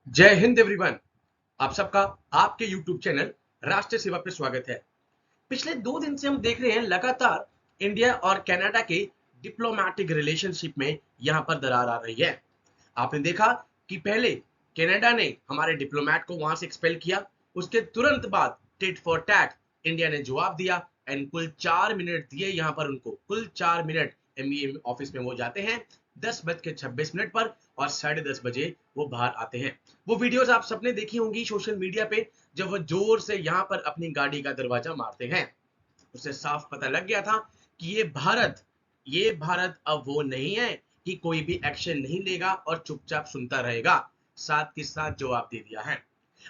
जय हिंद एवरीवन। आप सबका आपके YouTube चैनल राष्ट्रीय सेवा पे स्वागत है। पिछले 2 दिन से हम देख रहे हैं लगातार इंडिया और कनाडा के डिप्लोमेटिक रिलेशनशिप में यहां पर दरार आ रही है। आपने देखा कि पहले कनाडा ने हमारे डिप्लोमेट को वहां से एक्सपेल किया, उसके तुरंत बाद टिट फॉर टैट इंडिया ने जवाब दिया एंड कुल 4 मिनट दिए यहां पर उनको, कुल 4 मिनट एमईए ऑफिस में वो जाते हैं 10:26 पर और 10:30 बजे वो बाहर आते हैं। वो वीडियोस आप सबने देखी होंगी सोशल मीडिया पे, जब वो जोर से यहाँ पर अपनी गाड़ी का दरवाजा मारते हैं। उसे साफ पता लग गया था कि ये भारत अब वो नहीं है कि कोई भी एक्शन नहीं लेगा और चुपचाप सुनता रहेगा। साथ के साथ जवाब दे दिया है।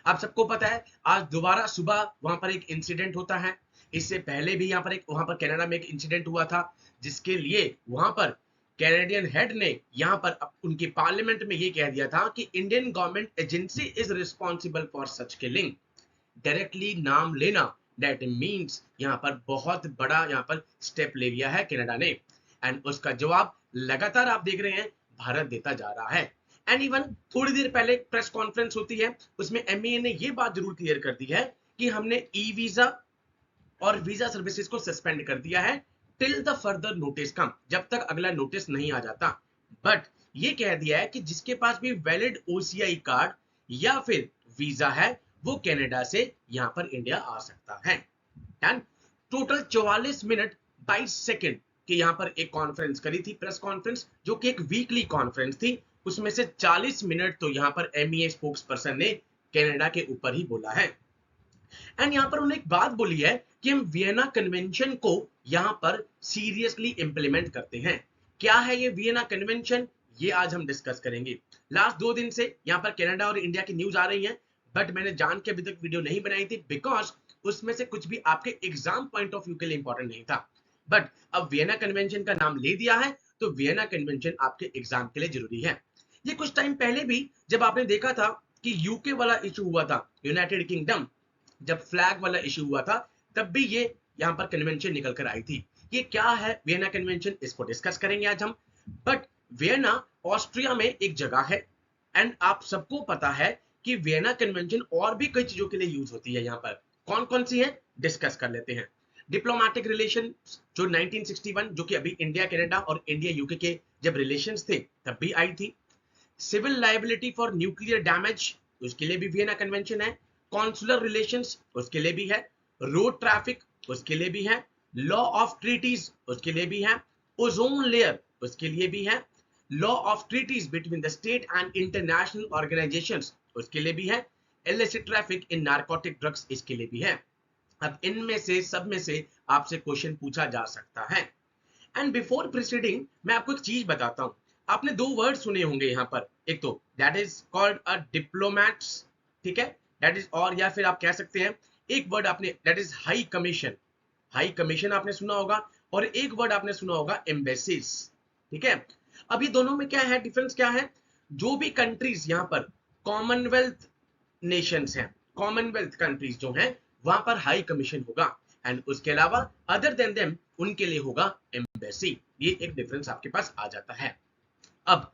आप सबको पता है आज दोबारा सुबह वहां पर एक इंसिडेंट होता है। इससे पहले भी वहां पर कनाडा में एक इंसिडेंट हुआ था, जिसके लिए वहां पर कैनेडियन हेड ने यहां पर उनके पार्लियामेंट में ये कह दिया था कि Indian government agency is responsible for such killing. Directly नाम लेना, दैट मीन्स यहाँ पर बहुत बड़ा यहाँ पर स्टेप ले लिया है कनाडा ने। एंड उसका जवाब लगातार आप देख रहे हैं भारत देता जा रहा है। एंड इवन थोड़ी देर पहले प्रेस कॉन्फ्रेंस होती है, उसमें एमईए ने ये बात जरूर क्लियर कर दी है कि हमने ई वीजा और वीजा सर्विसेज को सस्पेंड कर दिया है टिल द फर्दर नोटिस कम, जब तक अगला नोटिस नहीं आ जाता। बट ये कह दिया है कि जिसके पास भी वैलिड ओसीआई कार्ड या फिर वीजा है वो कनाडा से यहां पर इंडिया आ सकता है। डन। टोटल 44 मिनट 22 सेकंड की यहां पर एक कॉन्फ्रेंस करी थी, प्रेस कॉन्फ्रेंस, जो कि एक वीकली कॉन्फ्रेंस थी। उसमें से 40 मिनट तो यहां पर एमईए स्पोक्स पर्सन ने कनाडा के ऊपर ही बोला है। एंड यहां पर उन्होंने एक बात बोली है कि हम वियना कन्वेंशन को यहां पर सीरियसली इंप्लीमेंट करते हैं। क्या है ये वियना कन्वेंशन, ये आज हम डिस्कस करेंगे। लास्ट 2 दिन से यहां पर कनाडा और इंडिया की न्यूज आ रही है, बट मैंने जान के अभी तक वीडियो नहीं बनाई थी बिकॉज उसमें से कुछ भी आपके एग्जाम पॉइंट ऑफ व्यू के लिए इंपॉर्टेंट नहीं था। बट अब वियना कन्वेंशन का नाम ले दिया है तो वियना कन्वेंशन आपके एग्जाम के लिए जरूरी है। ये कुछ टाइम पहले भी जब आपने देखा था कि यूके वाला इशू हुआ था, यूनाइटेड किंगडम, जब फ्लैग वाला इशू हुआ था, तब भी ये यहां पर कन्वेंशन निकल कर आई थी। ये क्या है वियना कन्वेंशन, इसको डिस्कस करेंगे आज हम। बट वियना ऑस्ट्रिया में एक जगह है एंड आप सबको पता है कि वियना कन्वेंशन और भी कई चीजों के लिए यूज होती है। यहां पर कौन कौन सी है डिस्कस कर लेते हैं। डिप्लोमेटिक रिलेशन जो 1961, जो कि अभी इंडिया कनाडा और इंडिया यूके के जब रिलेशंस थे तब भी आई थी। Civil liability for nuclear damage, उसके लिए भी वियना कन्वेंशन है। कॉन्सुलर रिलेशंस, उसके लिए भी है। रोड ट्रैफिक, उसके लिए भी है। लॉ ऑफ ट्रीटीज, उसके लिए भी है। ओजोन लेयर, उसके लिए भी है। Law of treaties between the state and international organisations, उसके लिए भी है। Illicit traffic in narcotic drugs, इसके लिए भी है। अब इनमें से सब में से आपसे क्वेश्चन पूछा जा सकता है। एंड बिफोर प्रोसीडिंग मैं आपको एक चीज बताता हूं। आपने 2 वर्ड सुने होंगे यहां पर, एक तो that is called a diplomats, ठीक है, दैट इज, और या फिर आप कह सकते हैं एक वर्ड आपने that is high commission, high commission आपने सुना होगा, और एक वर्ड आपने सुना होगा एम्बेसीज, ठीक है। अब ये दोनों में क्या है डिफरेंस, क्या है? जो भी कंट्रीज यहां पर कॉमनवेल्थ नेशंस हैं, कॉमनवेल्थ कंट्रीज जो हैं, वहां पर हाई कमीशन होगा एंड उसके अलावा अदर देन देम उनके लिए होगा एम्बेसी। ये एक डिफरेंस आपके पास आ जाता है। अब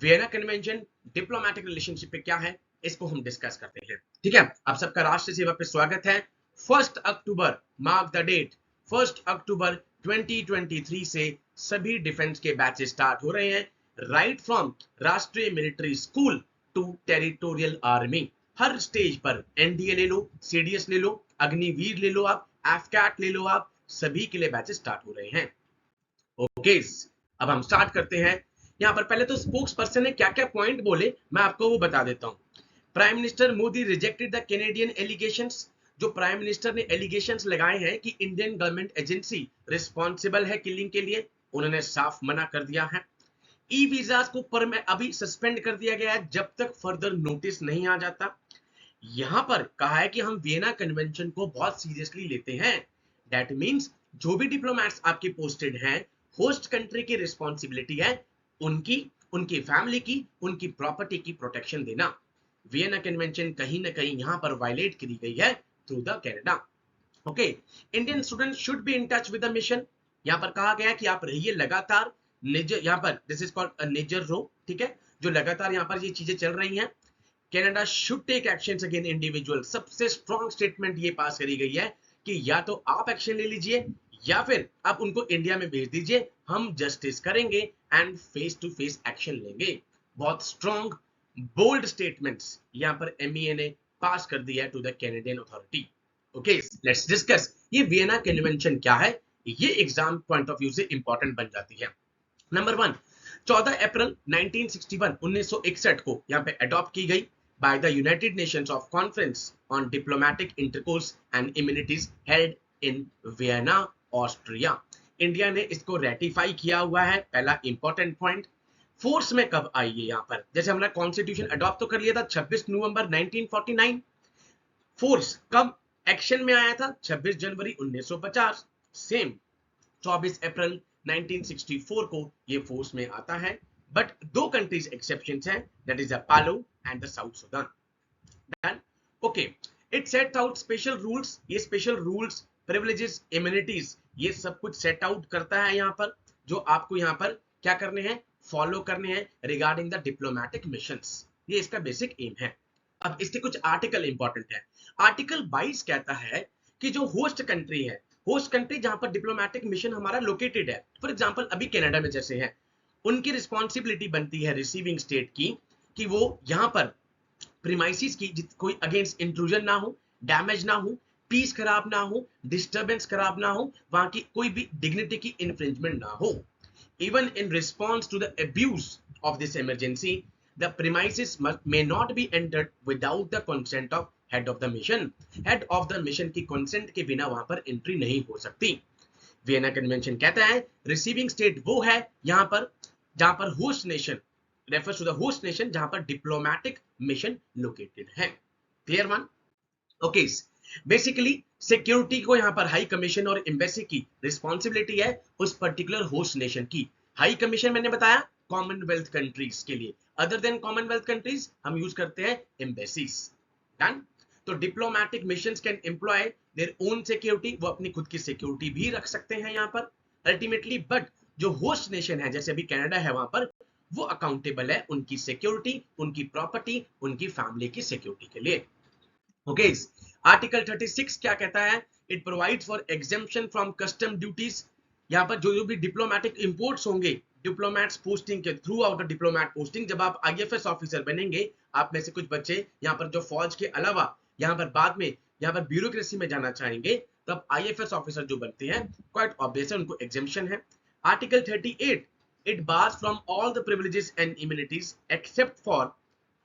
वियना कन्वेंशन डिप्लोमेटिक रिलेशनशिप पे क्या है, इसको हम डिस्कस करते हैं, ठीक है। आप सबका राष्ट्रीय सेवा पे स्वागत है। 1 अक्टूबर, मार्क द डेट, 1 अक्टूबर 2023 से सभी डिफेंस के बैचेस स्टार्ट हो रहे हैं, right from Rashtriya military school to territorial army. हर स्टेज पर एनडीए ले लो, सीडीएस ले लो, अग्निवीर ले लो, आप एफकैट ले लो, आप सभी के लिए बैचेस स्टार्ट हो रहे हैं। ओके, अब हम स्टार्ट करते हैं। यहां पर पहले तो स्पोक्स पर्सन ने क्या क्या पॉइंट बोले मैं आपको वो बता देता हूं। Prime minister Modi rejected the Canadian allegations. जो प्राइम मिनिस्टर ने एलिगेशंस लगाए हैं कि इंडियन गवर्नमेंट एजेंसी रिस्पॉन्सिबल है किलिंग के लिए, उन्होंने साफ मना कर दिया है। ई वीजास को पर में अभी सस्पेंड कर दिया गया है जब तक फर्दर नोटिस नहीं आ जाता। यहां पर कहा है कि हम वियना कन्वेंशन को बहुत सीरियसली लेते हैं। दैट मींस जो भी डिप्लोमेट्स आपके पोस्टेड हैं, होस्ट कंट्री की रिस्पॉन्सिबिलिटी है उनकी, उनकी फैमिली की, उनकी प्रॉपर्टी की प्रोटेक्शन देना। वियना कन्वेंशन कहीं ना कहीं यहां पर वायलेट की गई है through the Canada. Okay, Indian student should be in touch with the mission. यहां पर कहा गया कि आप रहिए लगातार निज, यहां पर दिस इज कॉल्ड निजर रो, ठीक है, जो लगातार यहां पर ये चीजें चल रही हैं। Canada should take actions against individual. सबसे स्ट्रॉन्ग स्टेटमेंट ये पास करी गई है कि या तो आप एक्शन ले लीजिए या फिर आप उनको इंडिया में भेज दीजिए, हम जस्टिस करेंगे and face to face action लेंगे। बहुत स्ट्रॉन्ग बोल्ड स्टेटमेंट्स यहां पर एमईए ने पास कर दिया to the Canadian authority. Okay, let's discuss ये वियना कन्वेंशन क्या है। ये एग्जाम पॉइंट ऑफ व्यू से इंपॉर्टेंट बन जाती है। नंबर 1, 14 अप्रैल 1961 को यहां पे अडॉप्ट की गई by the United Nations of conference on diplomatic intercourse and immunities held in Vienna, Austria. India ने इसको रेटिफाई किया हुआ है। पहला इंपॉर्टेंट पॉइंट। फोर्स में कब आई है यहां पर, जैसे हमारा कॉन्स्टिट्यूशन अडॉप्ट तो कर लिया था 26 नवंबर 1949। फोर्स कब एक्शन में आया था? 26 जनवरी 1950। सेम 24 अप्रैल 1964 को ये फोर्स में आता है। बट दो कंट्रीज एक्सेप्शंस हैं, दैट इज पालो and the south Sudan. Done. Okay, it set out special rules. ये स्पेशल रूल्स, प्रिविलेजेस, इम्यूनिटीज, ये सब कुछ सेट आउट करता है यहां पर, जो आपको यहां पर क्या करने हैं, फॉलो करने हैं रिगार्डिंग द डिप्लोमेटिक मिशंस। ये इसका बेसिक एम है। अब इसके कुछ आर्टिकल इंपॉर्टेंट है। आर्टिकल 22 कहता है कि जो होस्ट कंट्री है, होस्ट कंट्री जहां पर डिप्लोमेटिक मिशन हमारा लोकेटेड है, फॉर एग्जांपल अभी कनाडा में जैसे है, उनकी रिस्पॉन्सिबिलिटी बनती है रिसीविंग स्टेट की कि वो यहां पर प्रीमाइसिस की कोई अगेंस्ट इंट्रूजन ना हो, डैमेज ना हो, पीस खराब ना हो, डिस्टर्बेंस खराब ना हो, वहां की कोई भी डिग्निटी की इन्फ्रिंजमेंट ना हो। Even in response to the abuse of this emergency, the premises may not be entered without the consent of head of the mission. Head of the mission की consent के बिना वहां पर एंट्री नहीं हो सकती। वियना कन्वेंशन कहता है रिसीविंग स्टेट वो है यहां पर जहां पर host nation refers to the host nation जहां पर डिप्लोमेटिक मिशन लोकेटेड है। Clear one? Okay, basically security को यहां पर हाई कमीशन और एम्बेसी की रिस्पॉन्सिबिलिटी है उस पर्टिकुलर होस्ट नेशन की। हाई कमीशन मैंने बताया कॉमनवेल्थ कंट्रीज के लिए, अदर देन कॉमनवेल्थ कंट्रीज हम यूज करते हैं एम्बेसीज। डन। तो diplomatic missions can employ their own security, वो अपनी खुद की सिक्योरिटी भी रख सकते हैं यहां पर अल्टीमेटली। बट जो होस्ट नेशन है जैसे अभी कनाडा है, वहां पर वो अकाउंटेबल है उनकी सिक्योरिटी, उनकी प्रॉपर्टी, उनकी फैमिली की सिक्योरिटी के लिए। ओके, आर्टिकल 36 क्या कहता है? It provides for exemption from custom duties. यहाँ पर जो भी डिप्लोमेटिक इंपोर्ट्स होंगे डिप्लोमेट्स पोस्टिंग के थ्रू आउट डिप्लोमेट पोस्टिंग, जब आप आईएफएस ऑफिसर बनेंगे, आप में से कुछ बच्चे यहाँ पर जो फौज के अलावा यहाँ पर बाद में यहाँ पर ब्यूरोक्रेसी में जाना चाहेंगे, तब आईएफएस ऑफिसर जो बनते हैं, क्वाइट ऑब्वियस है उनको एग्जेम्पशन है। Article 38, it bars from all the privileges and immunities except for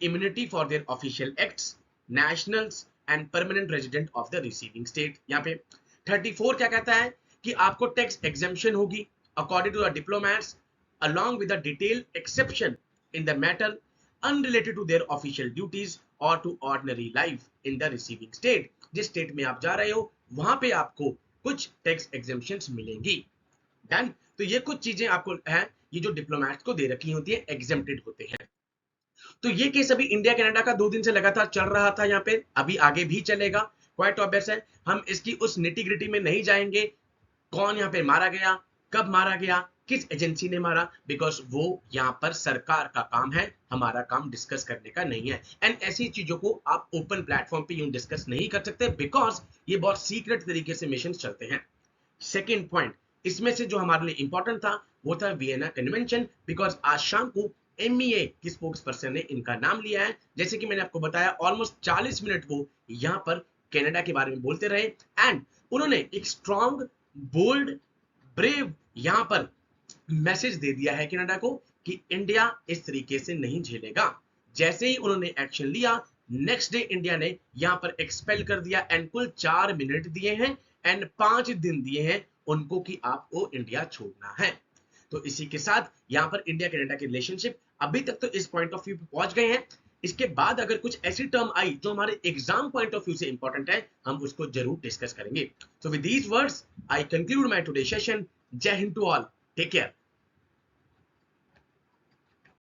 immunity for their official acts, nationals and permanent resident of the receiving state। यहाँ पे 34 क्या कहता है कि आपको टैक्स एग्जेम्पशन होगी according to the diplomats along with the detailed exception in the matter unrelated to their official duties or to ordinary life in the receiving state। जिस state में आप जा रहे हो वहां पे आपको कुछ टैक्स एग्जेम्पशंस मिलेंगी। डन। तो ये कुछ चीजें आपको हैं, ये जो डिप्लोमेट्स को दे रखी होती है, एग्जेम्प्टेड होते हैं। तो ये केस अभी इंडिया कनाडा का 2 दिन से लगातार चल रहा था यहाँ पे, अभी आगे भी चलेगा। क्वाइट ऑब्वियस है, हम इसकी उस निटी-ग्रिटी में नहीं जाएंगे, कौन यहाँ पे मारा गया, कब मारा गया, किस एजेंसी ने मारा, बिकॉज वो यहाँ पर सरकार का काम है, हमारा काम डिस्कस करने का नहीं है। एंड ऐसी चीजों को आप ओपन प्लेटफॉर्म पे यूं डिस्कस नहीं कर सकते, बिकॉज ये बहुत सीक्रेट तरीके से मिशन चलते हैं। सेकेंड पॉइंट, इसमें से जो हमारे लिए इंपॉर्टेंट था वो था वियना कन्वेंशन, बिकॉज आज शाम को एमईए की स्पोक्स पर्सन ने इनका नाम लिया है। जैसे कि मैंने आपको बताया ऑलमोस्ट 40 मिनट वो यहां पर कनाडा के बारे में बोलते रहे एंड उन्होंने एक स्ट्रॉन्ग, बोल्ड, ब्रेव यहां पर मैसेज दे दिया है कनाडा को कि इंडिया इस तरीके से नहीं झेलेगा। जैसे ही उन्होंने एक्शन लिया, नेक्स्ट डे इंडिया ने यहां पर एक्सपेल कर दिया एंड कुल 4 मिनट दिए हैं एंड 5 दिन दिए हैं उनको कि आपको इंडिया छोड़ना है। तो इसी के साथ यहां पर इंडिया कनाडा के रिलेशनशिप अभी तक तो इस पॉइंट ऑफ व्यू पे पहुंच गए हैं। इसके बाद अगर कुछ ऐसी टर्म आई जो हमारे एग्जाम पॉइंट ऑफ व्यू से इंपॉर्टेंट है, हम उसको जरूर डिस्कस करेंगे। So with these words I conclude my today session. जय हिंद टू ऑल, टेक केयर।